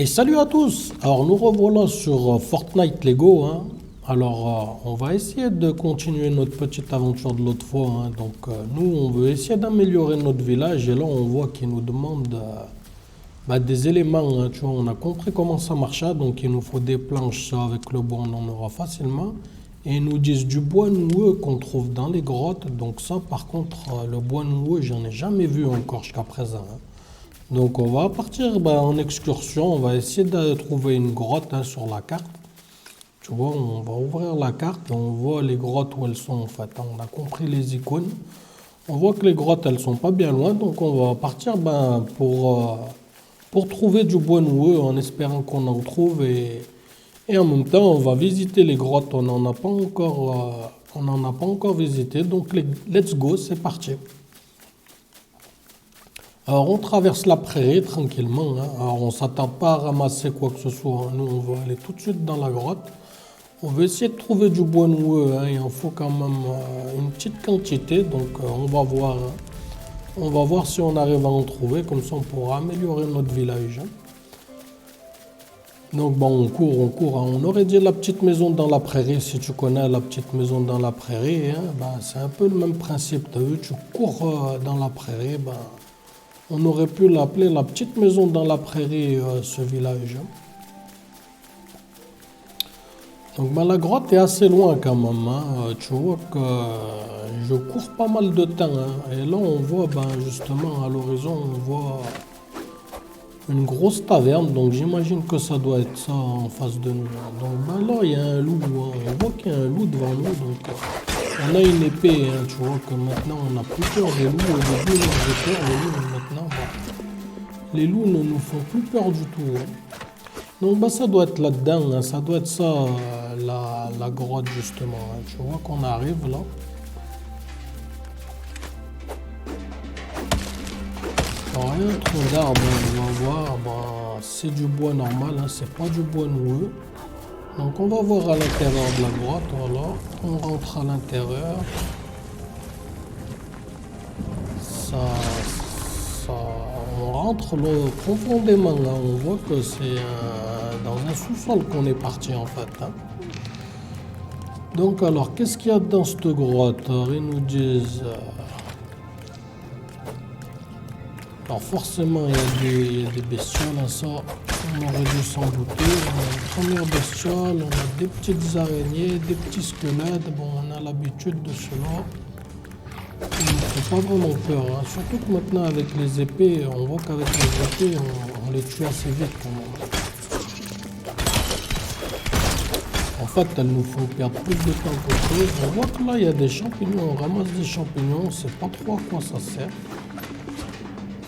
Et salut à tous! Alors nous revoilà sur Fortnite Lego, hein. Alors on va essayer de continuer notre petite aventure de l'autre fois, hein. Donc nous on veut essayer d'améliorer notre village et là on voit qu'il nous demande des éléments, hein. Tu vois, on a compris comment ça marchait, donc il nous faut des planches, ça avec le bois on en aura facilement. Et ils nous disent du bois noueux qu'on trouve dans les grottes, donc ça par contre le bois noueux j'en ai jamais vu encore jusqu'à présent, hein. Donc on va partir en excursion, on va essayer de trouver une grotte, hein, sur la carte. Tu vois, on va ouvrir la carte et on voit les grottes où elles sont en fait, hein. On a compris les icônes. On voit que les grottes elles sont pas bien loin, donc on va partir pour trouver du bois noueux en espérant qu'on en trouve et en même temps on va visiter les grottes, on n'en a pas encore visité, donc let's go, c'est parti. Alors on traverse la prairie tranquillement, hein. Alors on s'attend pas à ramasser quoi que ce soit, hein. Nous on va aller tout de suite dans la grotte. On va essayer de trouver du bois noueux, hein. Il en faut quand même une petite quantité, donc on va voir, hein. On va voir si on arrive à en trouver, comme ça on pourra améliorer notre village, hein. Donc bon, on court, hein. On aurait dit la petite maison dans la prairie, si tu connais la petite maison dans la prairie, hein. C'est un peu le même principe, tu as vu, tu cours dans la prairie, on aurait pu l'appeler la petite maison dans la prairie, ce village, hein. Donc la grotte est assez loin quand même, hein. Tu vois que je cours pas mal de temps, hein. Et là on voit justement à l'horizon, on voit une grosse taverne, donc j'imagine que ça doit être ça en face de nous, hein. Donc là il y a un loup, hein. On voit qu'il y a un loup devant nous, donc on a une épée, hein. Tu vois que maintenant on n'a plus peur des loups. Au début on avait peur des loups, mais maintenant les loups ne nous font plus peur du tout, hein. Donc ça doit être là-dedans, hein. Ça doit être ça, la grotte justement, hein. Tu vois qu'on arrive là. Alors il y a un tronc d'arbre, hein. On va voir, c'est du bois normal, hein. C'est pas du bois noueux. Donc on va voir à l'intérieur de la grotte, voilà. On rentre à l'intérieur. On rentre là, profondément, là. On voit que c'est dans un sous-sol qu'on est parti en fait, hein. Donc alors, qu'est-ce qu'il y a dans cette grotte? Alors, ils nous disent... Alors forcément, il y a des bestioles, hein, ça, on aurait dû s'en douter. On a une première bestiole, on a des petites araignées, des petits squelettes. Bon, on a l'habitude de cela. Ça ne fait pas vraiment peur, hein. Surtout que maintenant, avec les épées, on voit qu'avec les épées, on les tue assez vite quand même. En fait, elles nous font perdre plus de temps qu'autre chose. On voit que là, il y a des champignons. On ramasse des champignons, on ne sait pas trop à quoi ça sert.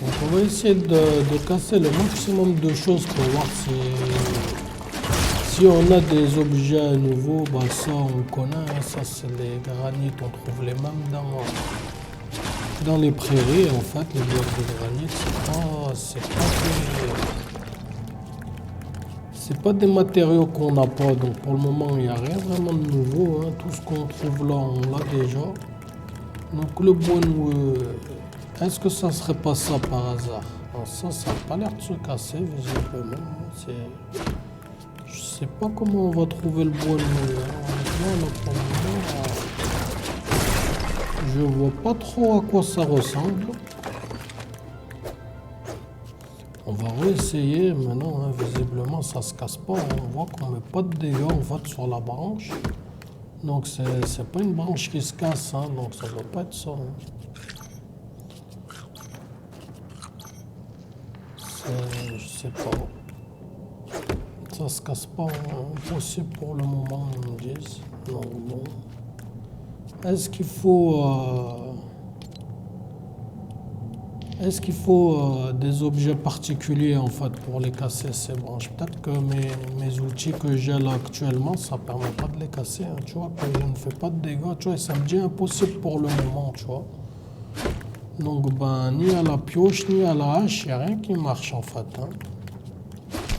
Donc on va essayer de casser le maximum de choses pour voir si on a des objets nouveaux. Ça on connaît, hein. Ça c'est les granites, on trouve les mêmes dans les prairies en fait. Les blocs de granit, c'est pas des matériaux qu'on n'a pas, donc pour le moment il n'y a rien vraiment de nouveau, hein. Tout ce qu'on trouve là on l'a déjà. Donc le bois noueux, est-ce que ça serait pas ça par hasard? Alors ça n'a pas l'air de se casser visiblement. Je sais pas comment on va trouver le bois noueux, hein. Je vois pas trop à quoi ça ressemble. On va réessayer maintenant, hein. Visiblement ça se casse pas, hein. On voit qu'on met pas de dégâts en fait sur la branche. Donc c'est pas une branche qui se casse, hein. Donc ça doit pas être ça, hein. Je sais pas. Ça se casse pas, hein. Impossible pour le moment, ils me disent. Donc bon. Est-ce qu'il faut des objets particuliers en fait pour les casser ces branches? Peut-être que mes outils que j'ai là actuellement, ça permet pas de les casser, hein. Tu vois que je ne fais pas de dégâts, tu vois, ça me dit impossible pour le moment, tu vois. Donc ni à la pioche ni à la hache, il n'y a rien qui marche en fait, hein.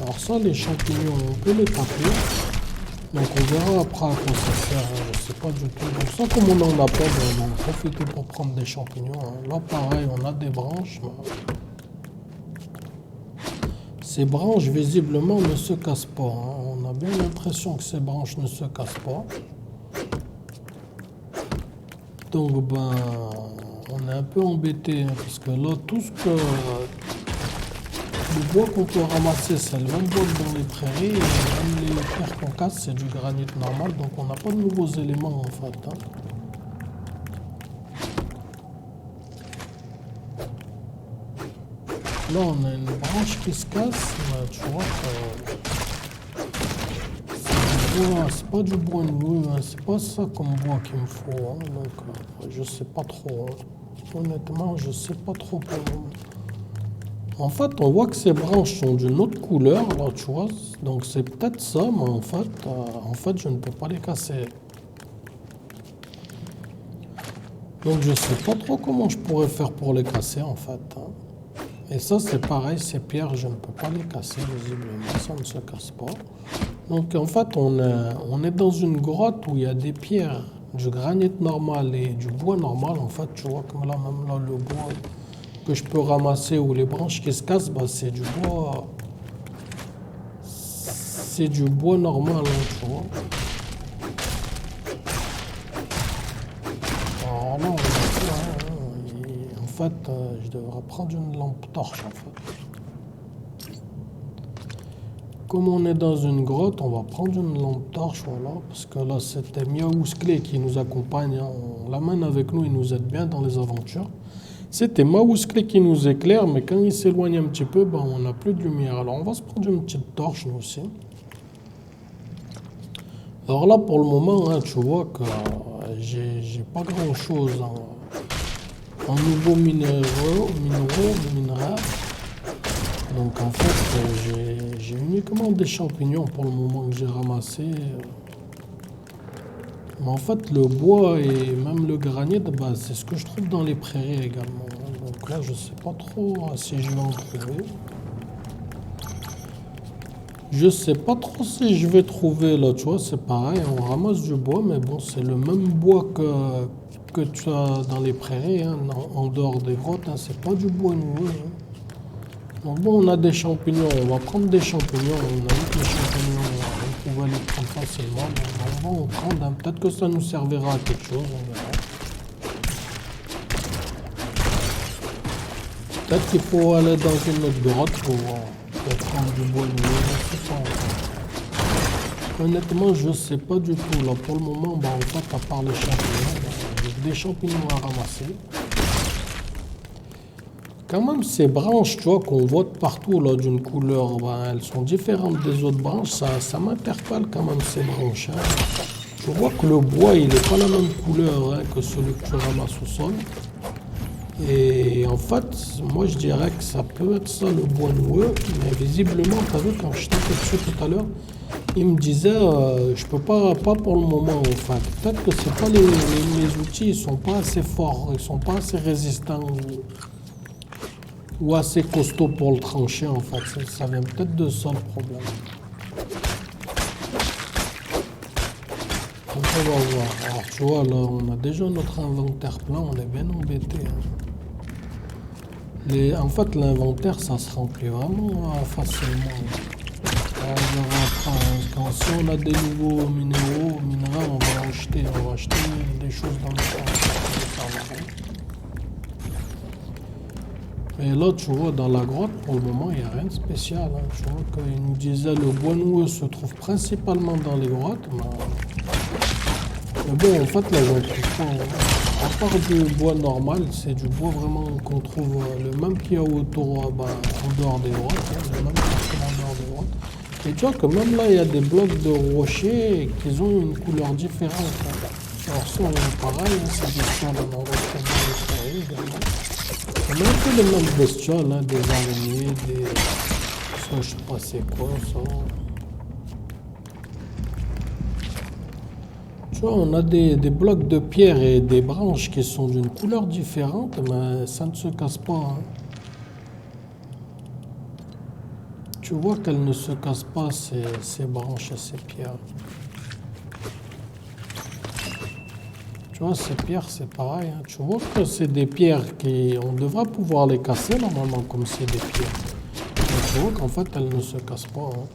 Alors ça, les champignons, on peut les taper. Donc on verra après à quoi ça sert, hein. Je sais pas du tout. Donc ça, comme on en a pas, on va en profiter pour prendre des champignons, hein. Là pareil, on a des branches. ces branches visiblement ne se cassent pas. Hein. On a bien l'impression que ces branches ne se cassent pas. Donc ben, on est un peu embêté hein, parce que là, tout ce que le bois qu'on peut ramasser, c'est le même bois que dans les prairies. Et même les pierres qu'on casse, c'est du granit normal. Donc on n'a pas de nouveaux éléments en fait. Hein. Là, on a une branche qui se casse. Mais tu vois que c'est pas du bois noueux. Hein. C'est pas ça comme bois qu'il me faut. Hein. Donc je sais pas trop. Hein. Honnêtement, je sais pas trop pour le moment. En fait, on voit que ces branches sont d'une autre couleur, là, tu vois. Donc c'est peut-être ça, mais en fait, je ne peux pas les casser. Donc je sais pas trop comment je pourrais faire pour les casser, en fait. Hein. Et ça, c'est pareil, ces pierres, je ne peux pas les casser, visiblement, ça ne se casse pas. Donc en fait, on est dans une grotte où il y a des pierres, du granit normal et du bois normal. En fait, tu vois, comme là, même là, le bois que je peux ramasser ou les branches qui se cassent, bah, c'est du bois. C'est du bois normal, hein, tu vois. Alors là, on a ça, hein, et en fait, je devrais prendre une lampe torche, en fait. Comme on est dans une grotte, on va prendre une lampe torche, voilà, parce que là, c'était Miaousclé qui nous accompagne, hein. On l'amène avec nous, il nous aide bien dans les aventures. C'était Maousclé qui nous éclaire, mais quand il s'éloigne un petit peu, ben, on n'a plus de lumière. Alors on va se prendre une petite torche, nous aussi. Alors là, pour le moment, hein, tu vois que j'ai pas grand-chose en nouveaux minéraux. Donc en fait, j'ai uniquement des champignons pour le moment que j'ai ramassés. Mais en fait, le bois et même le granit, bah, c'est ce que je trouve dans les prairies également. Donc là, je sais pas trop si je vais en trouver. Je sais pas trop si je vais trouver là, tu vois, c'est pareil, on ramasse du bois, mais bon, c'est le même bois que tu as dans les prairies, hein, en dehors des grottes, hein, c'est pas du bois nouveau. Hein. Donc bon, on a des champignons, on va prendre des champignons, on a vu que les champignons, on pouvait les prendre facilement, donc on va en prendre, hein. Peut-être que ça nous servira à quelque chose, on verra. Peut-être qu'il faut aller dans une autre grotte pour prendre du bois nouveau, je sais pas. Honnêtement, je sais pas du tout, là, pour le moment, bah, en fait, à part les champignons, bah, j'ai des champignons à ramasser. Quand même, ces branches, tu vois, qu'on voit de partout, là, d'une couleur, ben, elles sont différentes des autres branches. Ça m'interpelle quand même, ces branches. Hein. Je vois que le bois, il n'est pas la même couleur hein, que celui que tu ramasses au sol. Et en fait, moi, je dirais que ça peut être ça, le bois noueux. Mais visiblement, tu as vu, quand je tapais dessus tout à l'heure, il me disait, je peux pas pour le moment, en fait. Peut-être que c'est pas les outils, ils sont pas assez forts, ils sont pas assez résistants. Ou assez costaud pour le trancher en fait, ça vient peut-être de ça le problème. Donc on va voir. Alors tu vois là, on a déjà notre inventaire plein, on est bien embêté. Hein. En fait l'inventaire ça se remplit vraiment facilement. Alors, si on a des nouveaux minéraux, on va acheter des choses dans le serveur. Et là, tu vois, dans la grotte, pour le moment, il n'y a rien de spécial. Hein. Tu vois, quand il nous disait le bois noueux se trouve principalement dans les grottes. Mais bon, en fait, là, j'en trouve pas. Hein. À part du bois normal, c'est du bois vraiment qu'on trouve le même qu'il y a autour, en dehors des grottes. Hein, le même qu'il y a en dehors des grottes. Et tu vois que même là, il y a des blocs de rochers qui ont une couleur différente. Hein. Alors ça, pareil, hein, c'est des choses qu'on retrouve dans les prairies également. On a un peu les mêmes bestioles, hein, des araignées, ça, je sais pas c'est quoi ça. Tu vois, on a des blocs de pierre et des branches qui sont d'une couleur différente, mais ça ne se casse pas. Hein. Tu vois qu'elles ne se cassent pas, ces branches et ces pierres. Tu vois, ces pierres, c'est pareil. Hein. Tu vois que c'est des pierres qui... On devrait pouvoir les casser, normalement, comme c'est des pierres. Donc, tu vois qu'en fait, elle ne se casse pas. Hein.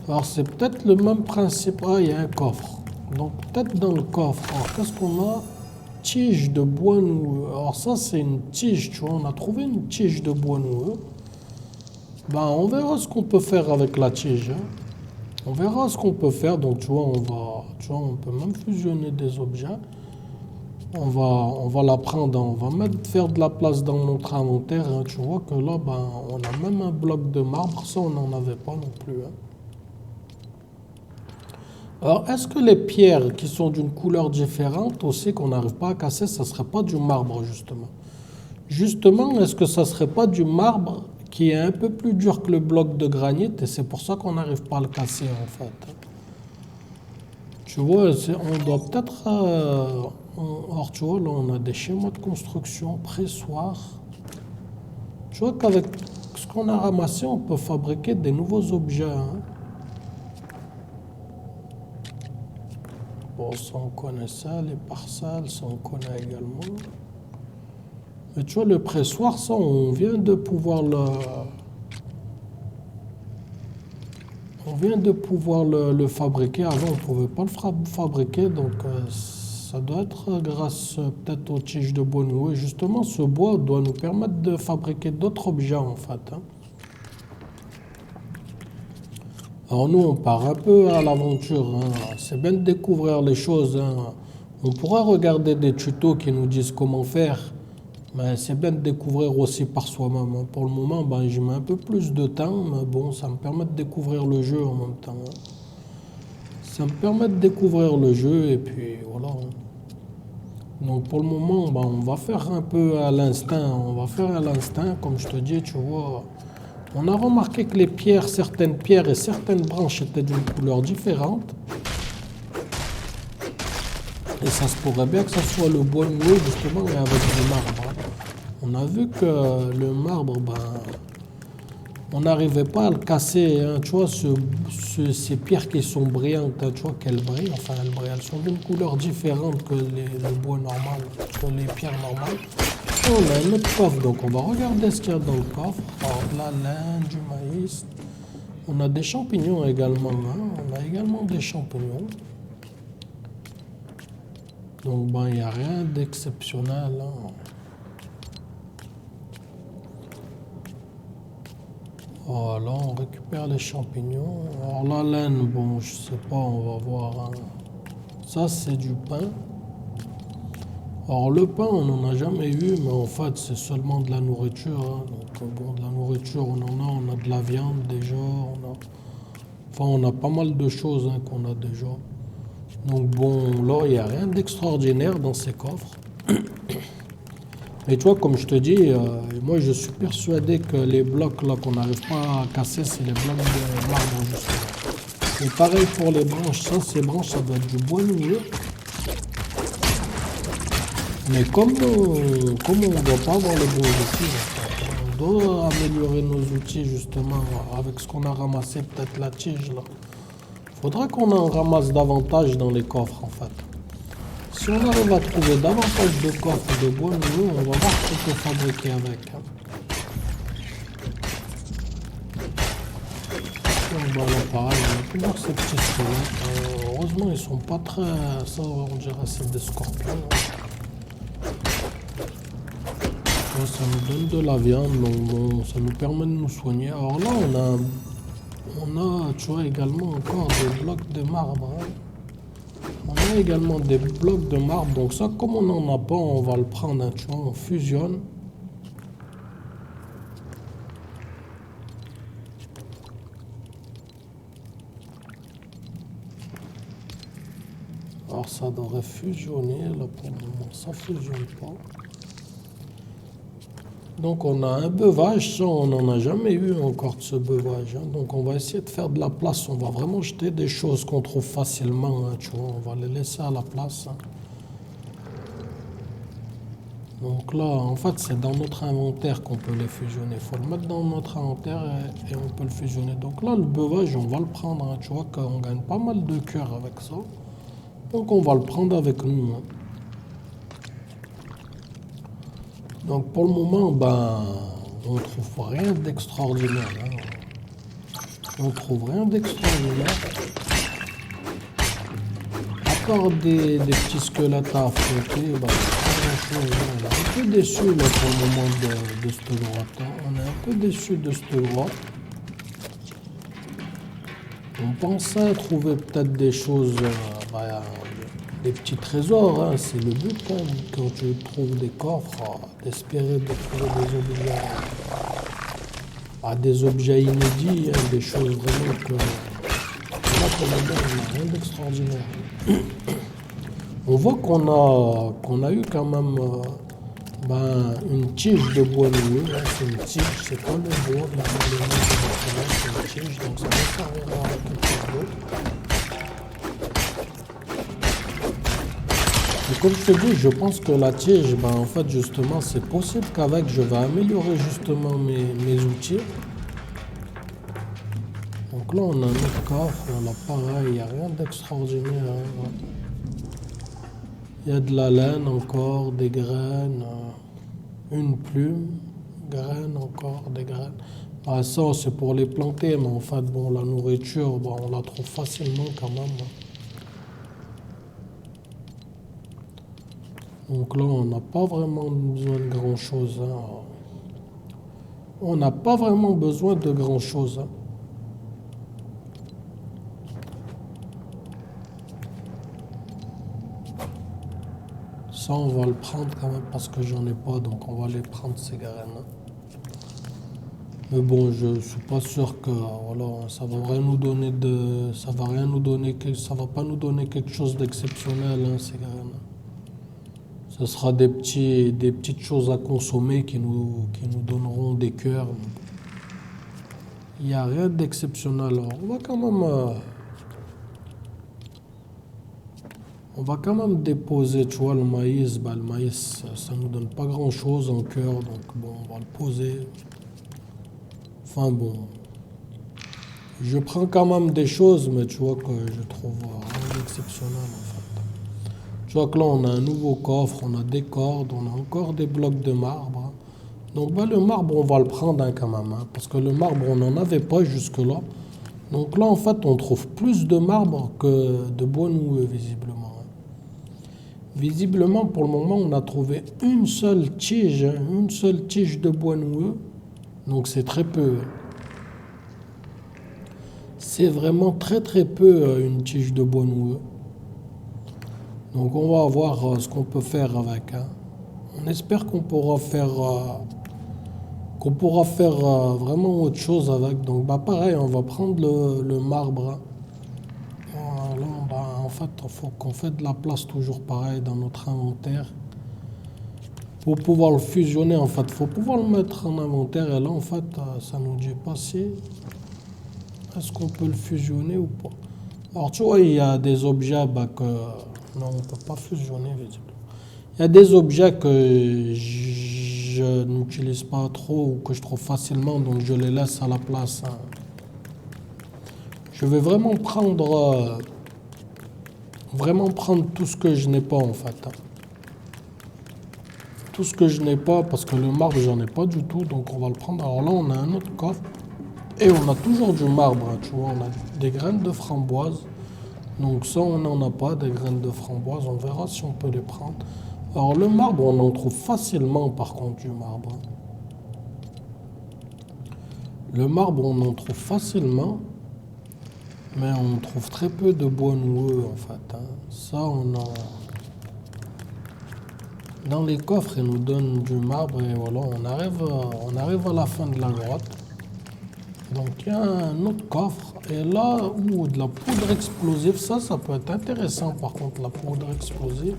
Alors, c'est peut-être le même principe. Ah, il y a un coffre. Donc, peut-être dans le coffre. Alors, qu'est-ce qu'on a? Tige de bois noueux. Alors, ça, c'est une tige, tu vois. On a trouvé une tige de bois noueux. Ben, on verra ce qu'on peut faire avec la tige. Hein. On verra ce qu'on peut faire. Donc, tu vois, on peut même fusionner des objets. On va la prendre, on va faire de la place dans notre inventaire. Hein. Tu vois que là, ben, on a même un bloc de marbre. Ça, on n'en avait pas non plus. Hein. Alors, est-ce que les pierres qui sont d'une couleur différente aussi, qu'on n'arrive pas à casser, ça ne serait pas du marbre, justement? Justement, est-ce que ça ne serait pas du marbre qui est un peu plus dur que le bloc de granit et c'est pour ça qu'on n'arrive pas à le casser, en fait? Tu vois, on doit peut-être... alors, tu vois, là, on a des schémas de construction, pressoir. Tu vois qu'avec ce qu'on a ramassé, on peut fabriquer des nouveaux objets. Hein. Bon, ça, on connaît ça. Les parcelles, ça, on connaît également. Mais tu vois, le pressoir, ça, on vient de pouvoir le fabriquer. Avant, on ne pouvait pas le fabriquer, donc ça doit être grâce peut-être aux tiges de bois noueux. Et justement, ce bois doit nous permettre de fabriquer d'autres objets, en fait. Hein. Alors nous, on part un peu à l'aventure. Hein. C'est bien de découvrir les choses. Hein. On pourra regarder des tutos qui nous disent comment faire. Mais c'est bien de découvrir aussi par soi-même. Hein. Pour le moment, ben, je mets un peu plus de temps, mais bon, ça me permet de découvrir le jeu en même temps. Hein. Ça me permet de découvrir le jeu et puis voilà. Hein. Donc pour le moment, ben, on va faire un peu à l'instinct. On va faire à l'instinct, comme je te dis, tu vois. On a remarqué que les pierres, certaines pierres et certaines branches étaient d'une couleur différente. Et ça se pourrait bien que ce soit le bois noueux justement et avec du marbre. Hein. On a vu que le marbre, ben, on n'arrivait pas à le casser. Hein. Tu vois, ces pierres qui sont brillantes, hein, tu vois qu'elles brillent, enfin elles brillent, elles sont d'une couleur différente que le bois normal, que les pierres normales. Et on a un autre coffre, donc on va regarder ce qu'il y a dans le coffre. Alors, de la laine, du maïs. On a des champignons également. Hein. On a également des champignons. Donc, ben, il n'y a rien d'exceptionnel. Hein. Voilà, on récupère les champignons. Alors, la laine, bon, je sais pas, on va voir. Hein. Ça, c'est du pain. Alors, le pain, on n'en a jamais eu, mais en fait, c'est seulement de la nourriture. Hein. Donc, bon, de la nourriture, on a de la viande déjà. Enfin, on a pas mal de choses hein, qu'on a déjà. Donc bon, là, il n'y a rien d'extraordinaire dans ces coffres. Mais tu vois, comme je te dis, moi je suis persuadé que les blocs là qu'on n'arrive pas à casser, c'est les blocs de marbre justement. Et pareil pour les branches, ça, ces branches, ça doit être du bois noueux. Mais comme on ne doit pas avoir les bons outils, on doit améliorer nos outils justement avec ce qu'on a ramassé, peut-être la tige là. Faudra qu'on en ramasse davantage dans les coffres en fait. Si on arrive à trouver davantage de coffres de bois nouveau, on va voir ce qu'on peut fabriquer avec. Hein. Donc, là, pareil, on a toujours ces petits squelettes. Heureusement, ils sont pas très... Ça, on dirait c'est des scorpions. Hein. Ça nous donne de la viande, donc bon, ça nous permet de nous soigner. Alors là, on a, tu vois, également encore des blocs de marbre. Hein. On a également des blocs de marbre, donc ça, comme on n'en a pas, on va le prendre, hein, tu vois, on fusionne. Alors ça devrait fusionner, là pour le moment, ça ne fusionne pas. Donc on a un beuvage, ça on n'en a jamais eu encore de ce beuvage. Hein. Donc on va essayer de faire de la place, on va vraiment jeter des choses qu'on trouve facilement, hein, tu vois, on va les laisser à la place. Hein. Donc là, en fait, c'est dans notre inventaire qu'on peut les fusionner. Il faut le mettre dans notre inventaire et on peut le fusionner. Donc là, le beuvage, on va le prendre. Hein. Tu vois qu'on gagne pas mal de cœur avec ça. Donc on va le prendre avec nous. Hein. Donc pour le moment, ben, on trouve rien d'extraordinaire. Hein. On trouve rien d'extraordinaire. À part des petits squelettes à affronter, bah, on est un peu déçu là, pour le moment de cette grotte. Hein. On est un peu déçu de cette grotte. On pensait trouver peut-être des choses, des petits trésors, hein, c'est le but. Hein, quand tu trouves des coffres, d'espérer de trouver des objets inédits, hein, des choses vraiment que là pour le moment, on n'a rien d'extraordinaire. On voit qu'on a eu quand même une tige de bois noueux. Hein, c'est une tige, c'est pas le bois, c'est une tige, donc ça ne sert à rien d'avoir quelque chose d'autre. Et comme je te dis, je pense que la tige, en fait, justement, c'est possible qu'avec, je vais améliorer justement mes outils. Donc là, on a un autre coffre, on a pareil, il n'y a rien d'extraordinaire. Hein. Il y a de la laine encore, des graines, une plume, graines encore, des graines. Ah, ça, c'est pour les planter, mais en fait, bon, la nourriture, on la trouve facilement quand même. Donc là, on n'a pas vraiment besoin de grand-chose. Hein. On n'a pas vraiment besoin de grand-chose. Hein. Ça, on va le prendre quand même parce que j'en ai pas, donc on va les prendre ces graines. Mais bon, je suis pas sûr que voilà, ça va rien nous donner ça va rien nous donner, ça va pas nous donner quelque chose d'exceptionnel, hein, ces graines. Ce sera des petites choses à consommer qui nous donneront des cœurs. Il n'y a rien d'exceptionnel. Alors, on va quand même déposer, tu vois, le maïs. Le maïs, ça nous donne pas grand-chose en cœur, donc bon, on va le poser. Enfin bon, je prends quand même des choses, mais tu vois que je trouve rien d'exceptionnel en fait. Tu vois que là, on a un nouveau coffre, on a des cordes, on a encore des blocs de marbre. Donc le marbre, on va le prendre quand même, hein, parce que le marbre, on n'en avait pas jusque-là. Donc là, en fait, on trouve plus de marbre que de bois noueux, visiblement. Visiblement, pour le moment, on a trouvé une seule tige de bois noueux. Donc c'est très peu. C'est vraiment très très peu une tige de bois noueux. Donc on va voir ce qu'on peut faire avec. Hein. On espère qu'on pourra faire vraiment autre chose avec. Donc pareil, on va prendre le marbre. Hein. Voilà, en fait, il faut qu'on fasse de la place toujours pareil dans notre inventaire. Pour pouvoir le fusionner, en fait, il faut pouvoir le mettre en inventaire. Et là, en fait, ça nous dit pas si est-ce qu'on peut le fusionner ou pas. Alors, tu vois, il y a des objets que non, on ne peut pas fusionner, visiblement. Il y a des objets que je n'utilise pas trop ou que je trouve facilement, donc je les laisse à la place. Hein. Je vais vraiment prendre tout ce que je n'ai pas, en fait. Hein. Tout ce que je n'ai pas, parce que le marbre, j'en ai pas du tout, donc on va le prendre. Alors là, on a un autre coffre, et on a toujours du marbre, hein, tu vois, on a des graines de framboise. Donc ça, on n'en a pas, des graines de framboise, on verra si on peut les prendre. Alors le marbre, on en trouve facilement, par contre, du marbre. Le marbre, on en trouve facilement, mais on trouve très peu de bois noueux, en fait. Hein. Ça, dans les coffres, ils nous donnent du marbre et voilà, on arrive à la fin de la grotte. Donc il y a un autre coffre et là, de la poudre explosive, ça peut être intéressant par contre, la poudre explosive.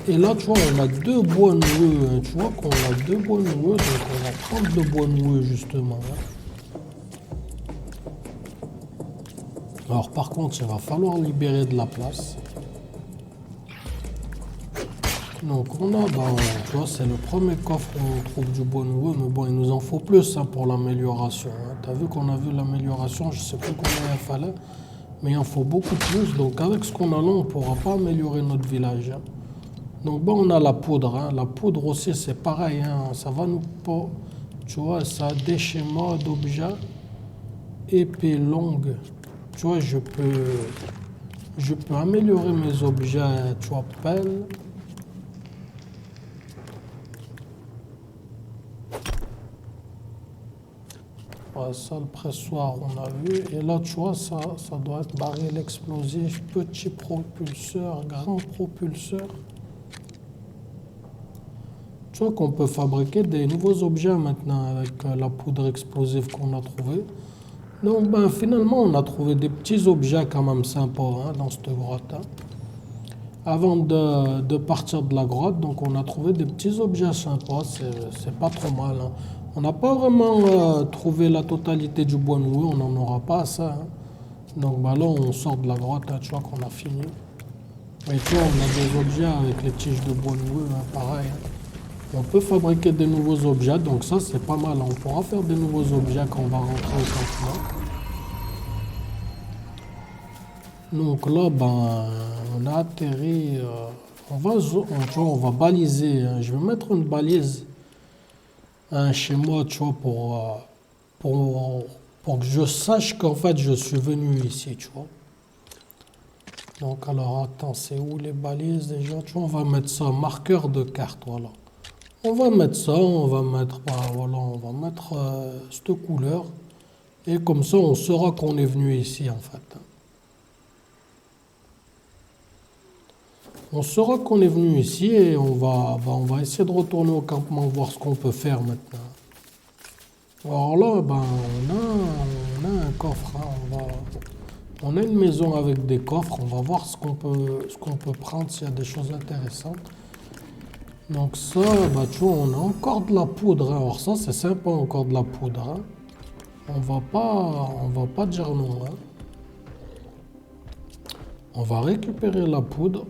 Et là, tu vois, on a deux bois noueux, hein. Tu vois qu'on a deux bois noueux, donc on va prendre le bois noueux justement. Hein. Alors par contre, il va falloir libérer de la place. Donc on a, tu vois, c'est le premier coffre où on trouve du bois noueux, mais bon, il nous en faut plus hein, pour l'amélioration. Hein. Tu as vu qu'on a vu l'amélioration, je sais plus combien il fallait, mais il en faut beaucoup plus. Donc avec ce qu'on a là, on ne pourra pas améliorer notre village. Hein. Donc bon, on a la poudre, hein. La poudre aussi c'est pareil, hein. Ça va nous pas, tu vois, ça a des schémas d'objets épais longues. Tu vois, je peux améliorer mes objets, tu vois, pelle. Ouais, ça, le pressoir, on a vu. Et là, tu vois, ça doit être baril explosif, petit propulseur, grand propulseur. Tu vois qu'on peut fabriquer des nouveaux objets maintenant avec la poudre explosive qu'on a trouvée. Donc, ben, finalement, on a trouvé des petits objets quand même sympas, hein, dans cette grotte, hein. Avant de partir de la grotte, donc on a trouvé des petits objets sympas, c'est pas trop mal, hein. On n'a pas vraiment trouvé la totalité du bois noueux, on n'en aura pas ça, hein. Donc bah là on sort de la grotte, hein, tu vois qu'on a fini. Et tu vois, on a des objets avec les tiges de bois noueux, hein, pareil, hein. On peut fabriquer des nouveaux objets, donc ça c'est pas mal, hein. On pourra faire des nouveaux objets quand on va rentrer au campement. Donc là, ben, on a atterri. Tu vois, on va baliser, hein. Je vais mettre une balise, hein, chez moi, tu vois, pour, pour que je sache qu'en fait je suis venu ici, tu vois. Donc alors attends, c'est où les balises déjà? Tu vois, on va mettre ça, marqueur de carte, voilà. On va mettre ça, on va mettre, bah, voilà, on va mettre cette couleur. Et comme ça, on saura qu'on est venu ici, en fait, hein. On saura qu'on est venu ici et on va essayer de retourner au campement, voir ce qu'on peut faire maintenant. Alors là, ben, on a un coffre, hein. On a une maison avec des coffres. On va voir ce qu'on peut prendre s'il y a des choses intéressantes. Donc ça, bah, tu vois, on a encore de la poudre, hein. Alors ça, c'est sympa, encore de la poudre, hein. On va pas dire non, hein. On va récupérer la poudre.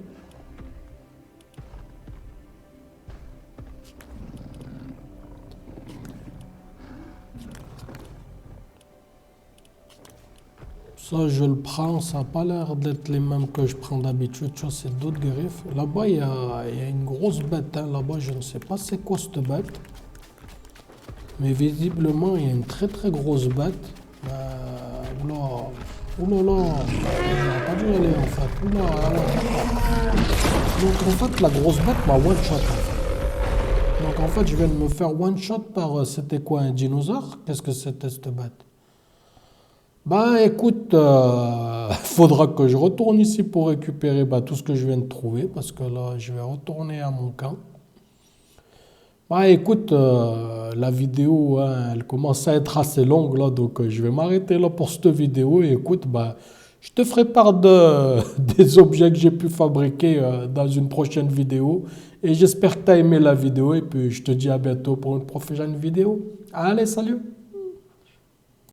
Ça, je le prends, ça n'a pas l'air d'être les mêmes que je prends d'habitude. Tu vois, c'est d'autres griffes. Là-bas, il y a une grosse bête, hein. Là-bas, je ne sais pas c'est quoi cette bête. Mais visiblement, il y a une très très grosse bête. Oula, oula, là, on n'a pas dû y aller en fait. Oula, ah ouais, d'accord. Donc en fait, la grosse bête m'a one-shot, en fait. Donc en fait, je viens de me faire one-shot par, c'était quoi, un dinosaure? Qu'est-ce que c'était cette bête? Bah écoute, faudra que je retourne ici pour récupérer, bah, tout ce que je viens de trouver, parce que là, je vais retourner à mon camp. Bah écoute, la vidéo, hein, elle commence à être assez longue là, donc je vais m'arrêter là pour cette vidéo. Et écoute, bah, je te ferai part des objets que j'ai pu fabriquer dans une prochaine vidéo. Et j'espère que tu as aimé la vidéo et puis je te dis à bientôt pour une prochaine vidéo. Allez, salut!